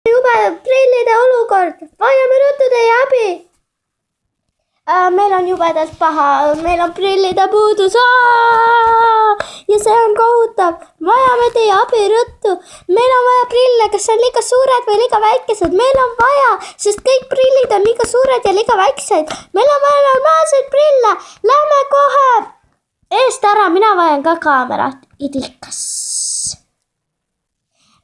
Jube prillide olukord, vajame ruttu teie abi. Meil on jubedalt paha, meil on prillide puudus. Ja see on kohutav, vajame teie abi ruttu. Meil on vaja prille, kas on liiga suured või liiga väikesed. Meil on vaja, sest kõik prillid on liiga suured ja liiga väiksed. Meil on vaja normaalseid prille, lähme kohe eest ära, mina vajan ka kaamerat. Idilkas.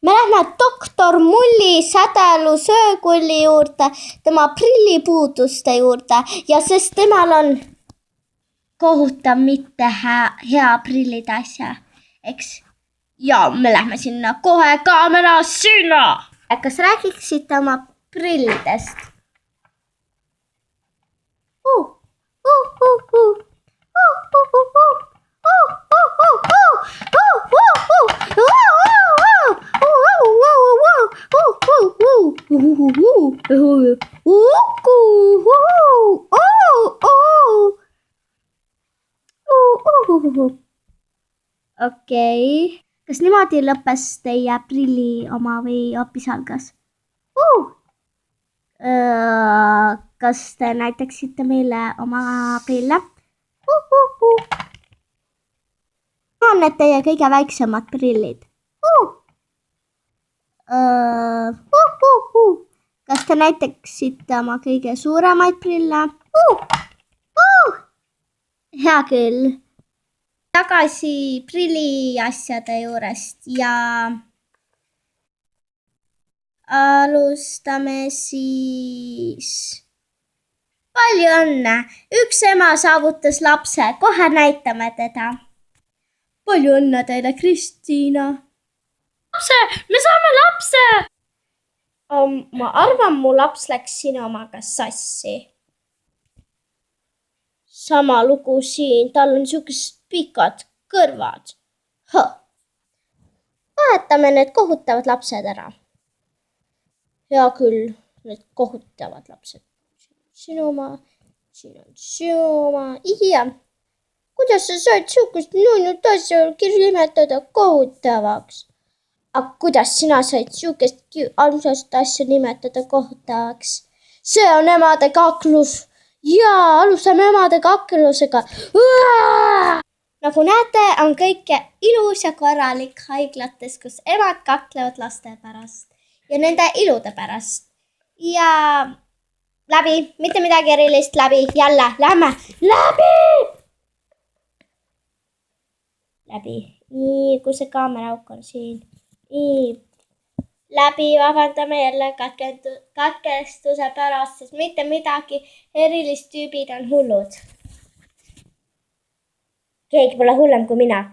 Me lähme doktor Mulli Sädelu söökulli juurde, tema prillipuuduste juurde ja sest temal on kohutav mitte hea prillide asja, eks? Ja me lähme sinna kohe, kaamera sinna! Kas räägiksite oma prillidest? Okei. Kas niimoodi lõppes teie prilli oma või hoopis algas? Kas te näitaksite meile oma prille? On need teie kõige väiksemad prillid? Kas te näitaksite oma kõige suuremaid prille? Hea küll. Tagasi prilli asjade juurest ja alustame siis. Palju õnne! Üks ema saavutas lapse, kohe näitame teda. Palju õnne teile, Kristiina! Lapse! Me saame lapse! Ma arvan, mu laps läks sinu omaga sassi. Sama lugu siin, tal on siukesed pikad kõrvad. Vahetame need kohutavad lapsed ära. Hea küll, need kohutavad lapsed. Sinu oma, siin on sinu oma. Ja, kuidas sa said siukest nunnut asja nimetada kohutavaks? Aga kuidas sina said siukest armsast asja nimetada kohutavaks? See on emade kaklus. Jaa, alustame emade kaklusega. Nagu näete, on kõike ilus ja korralik haiglates, kus emad kaklevad laste pärast ja nende ilude pärast. Ja läbi, mitte midagi erilist, läbi, jälle, lähme, läbi. Nii, kus see kaamerauk on siin. Nii, läbi, vabandame jälle katkestuse pärast, sest mitte midagi erilist, tüübid on hullud. Keegi pole hullem kui mina.